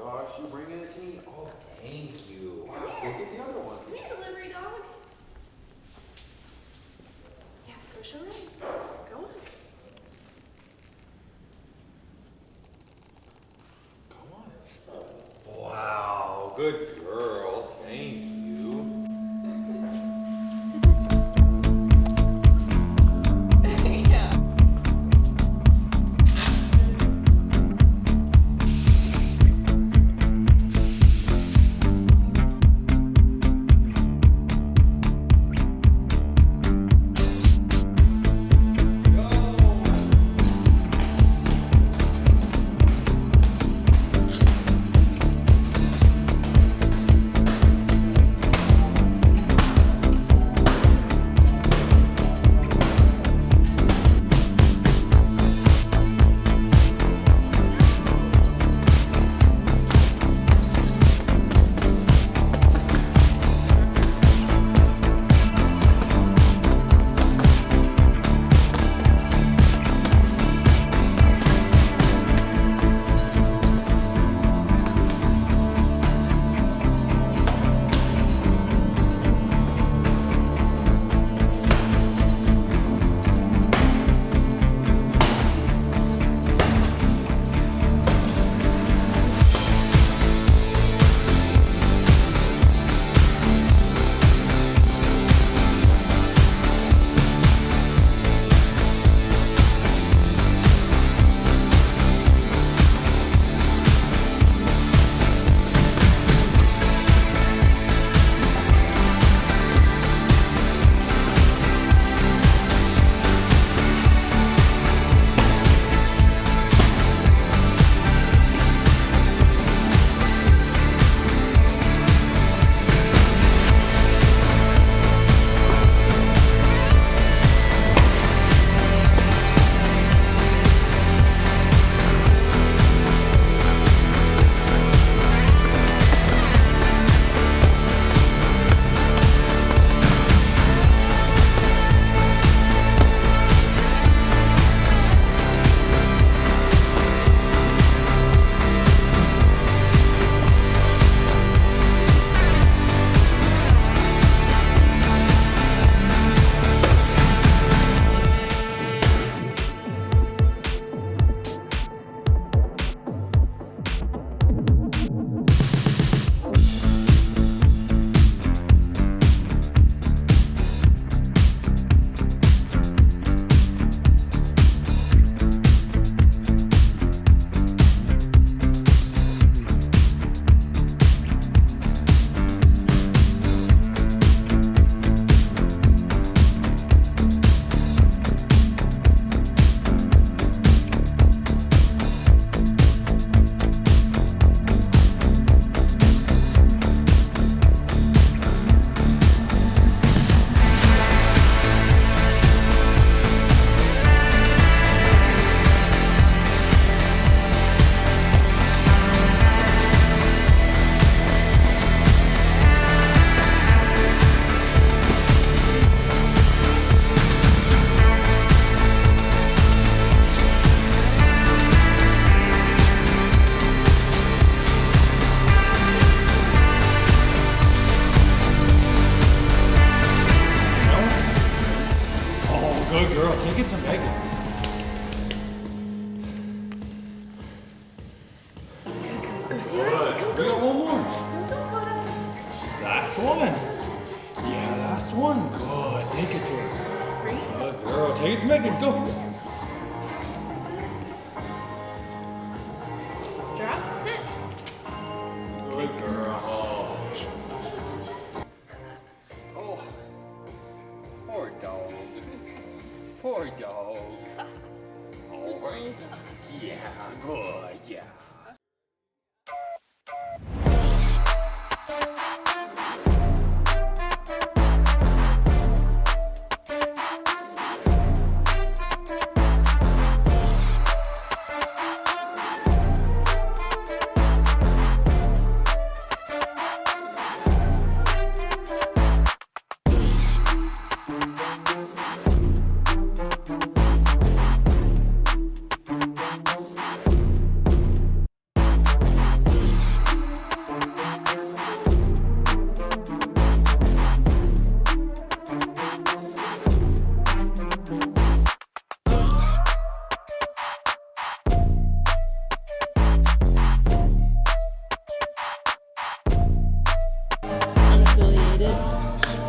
gosh, you bringing it to me? Oh, thank you. Wow, go get the other one. Come here, delivery dog. Yeah, go show Ray. Go on. Come on. Wow, good girl. Thank you. Yeah. Good girl. Take it to Megan. Good. We got one more. Last one. Yeah, last one. Good. Take it to her. Good girl. Take it to Megan. Go. Drop, sit. Good girl. Oh. Poor dog. Poor dog. All right. Yeah, good. Yeah.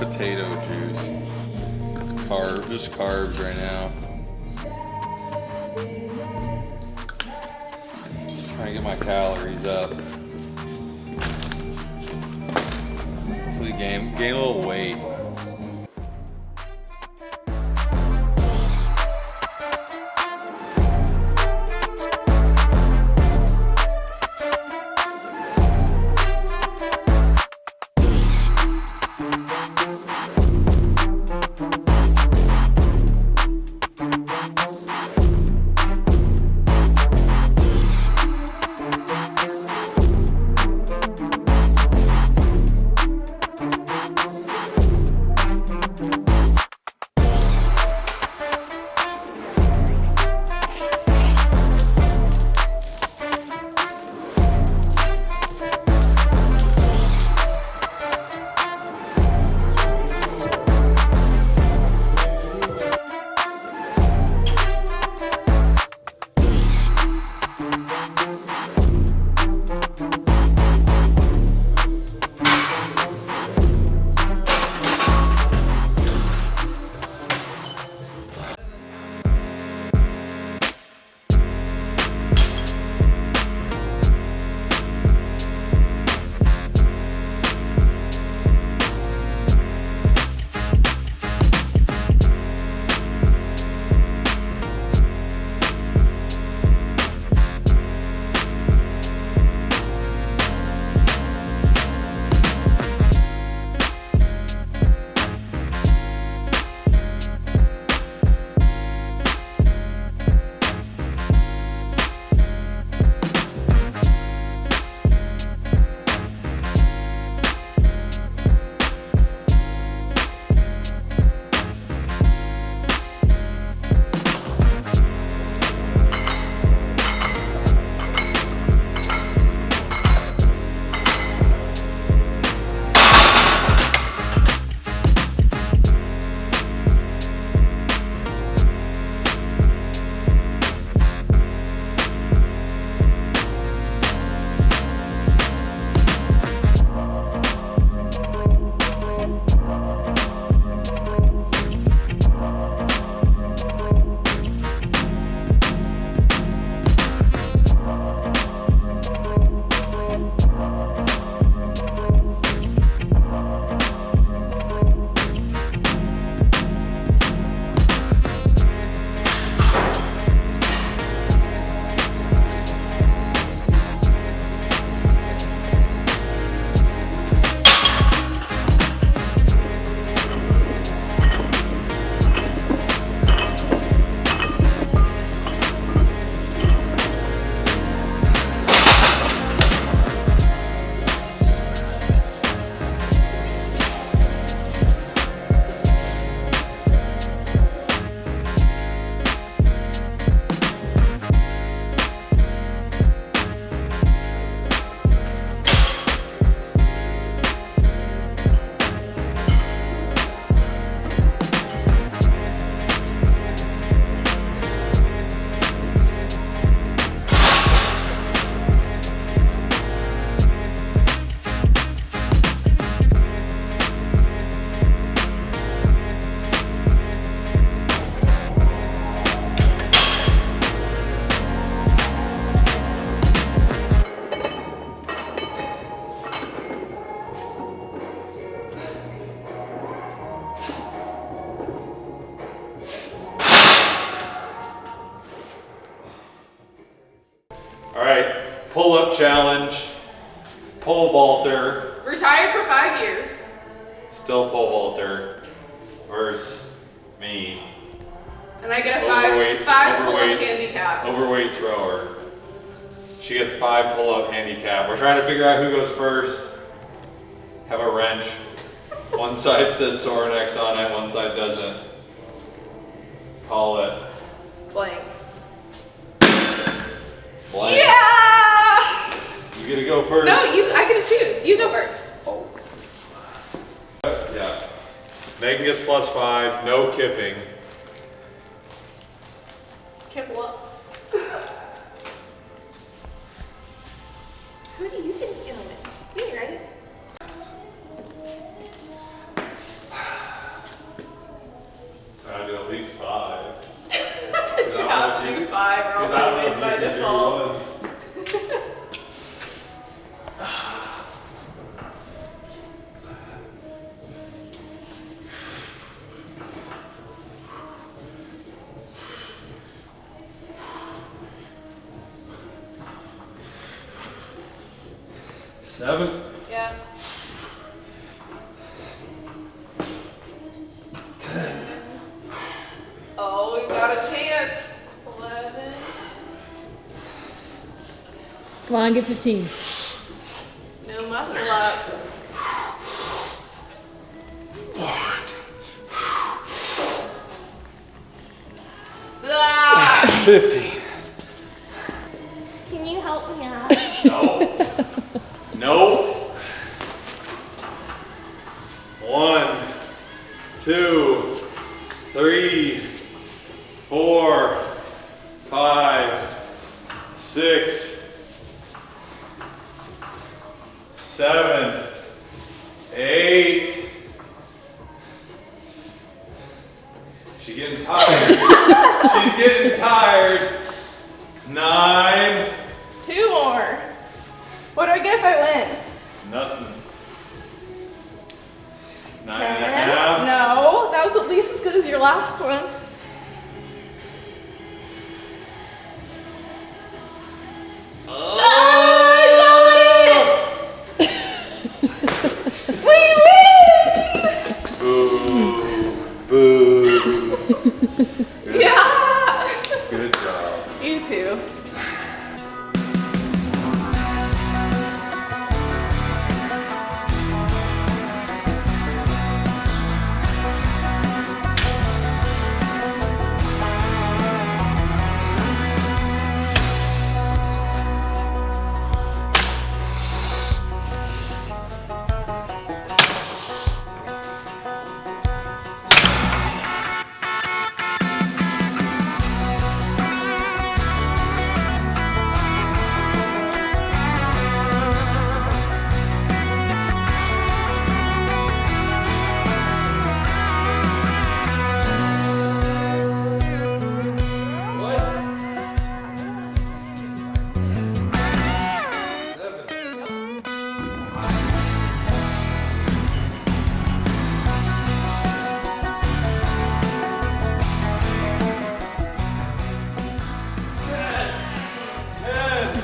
potato juice. Just carbs right now. Trying to get my calories up. Hopefully gain a little weight. All right, pull-up challenge, pole vaulter, Retired for 5 years. still pole vaulter, versus me, And I get a Overweight- five pull-up overweight. handicap. overweight thrower. She gets 5 pull-up handicap. We're trying to figure out who goes first. Have a wrench. One side says Sorinex on it, one side doesn't. Call it Blank. blank. Yeah! You get to go first. No, I get to choose. You go first. Yeah. Megan gets +5, no kipping. Kip looks. Who do you think's gonna win? Me, right? 7. Yeah. 10. Oh, we got a chance. 11. Come on, get 15. No muscle ups. 50. Can you help me out? No. No. 1, 2, 3, 4, 5, 6, 7, 8. She's getting tired. She's getting tired. 9. 2 more. What do I get if I win? Nothing. 9 10. and a half. No, that was at least as good as your last one. Boo. Good. Yeah. Good job. You too.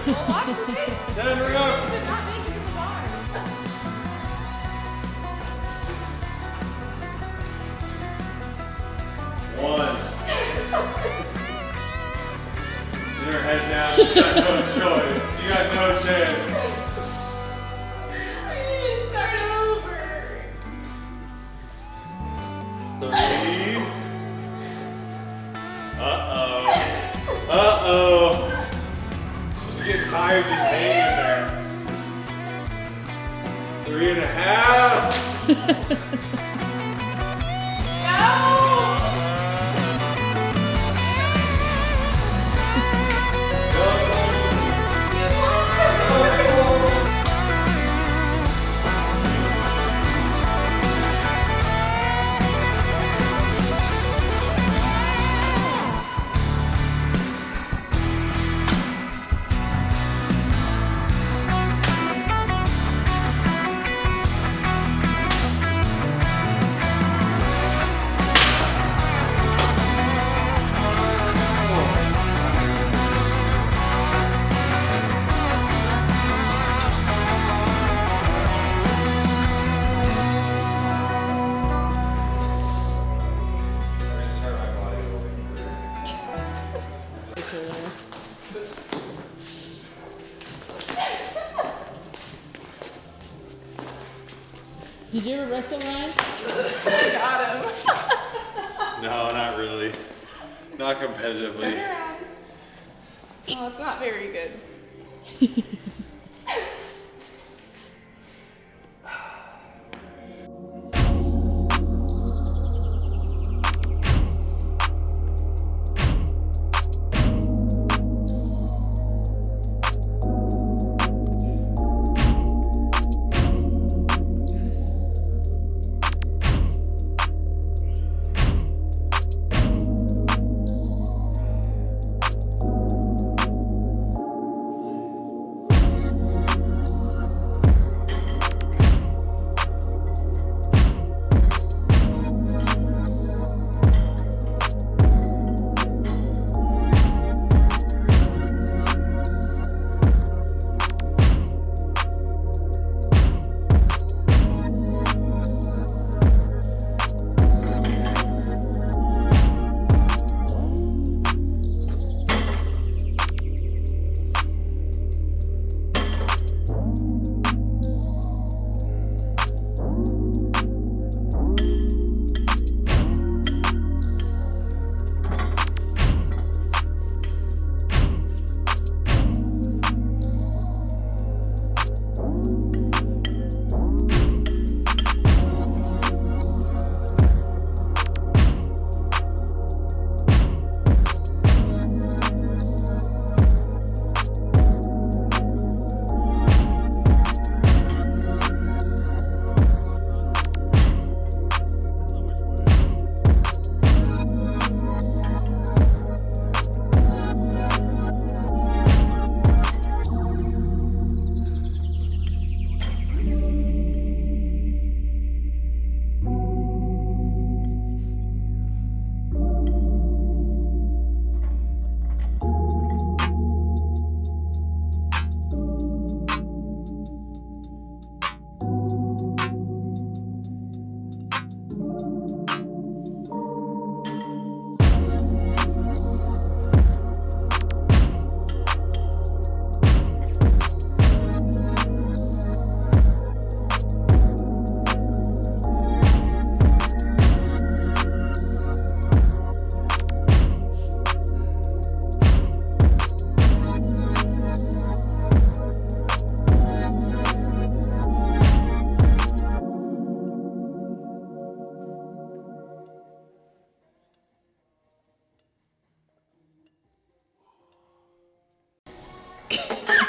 Well, watch the tape. 10 reps. Did not make it to the bar. One. Get her head down. You got no choice. You got no chance. I need to start over. 3. Uh-oh. Uh-oh. She's getting tired just hanging there. 3.5. Did you ever wrestle, Ryan? I got him. No, not really. Not competitively. Well, it's not very good.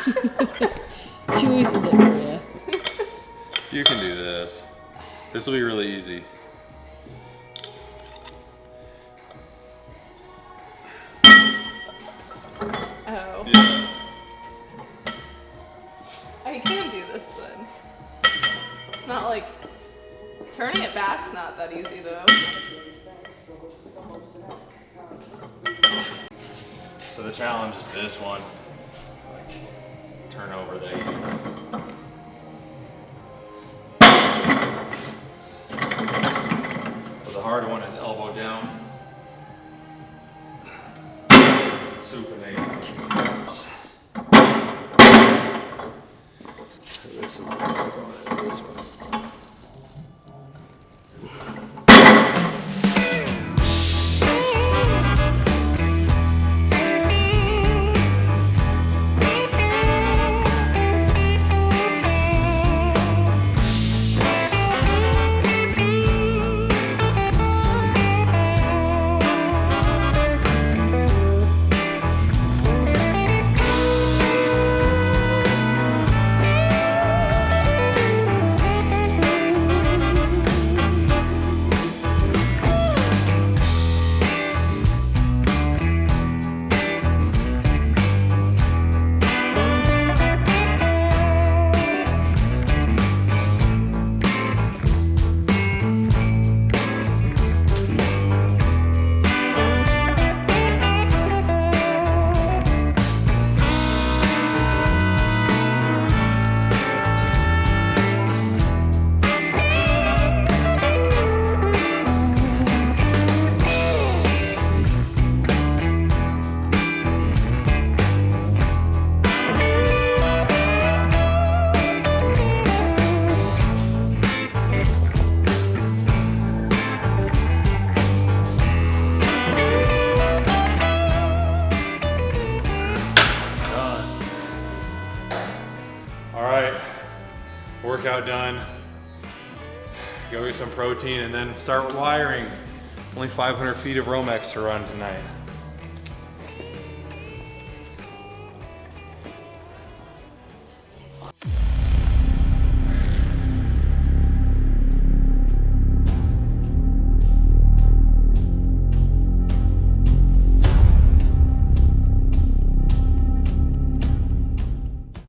She loosened it for you. You can do this. This will be really easy. Oh. Yeah. I can do this then. It's not like turning it back's not that easy though. So the challenge is this one. Like, turn over the But the hard one is elbow down. Supinate. This is the hard one, is this one. Workout done. Go get some protein and then start wiring. Only 500 feet of Romex to run tonight.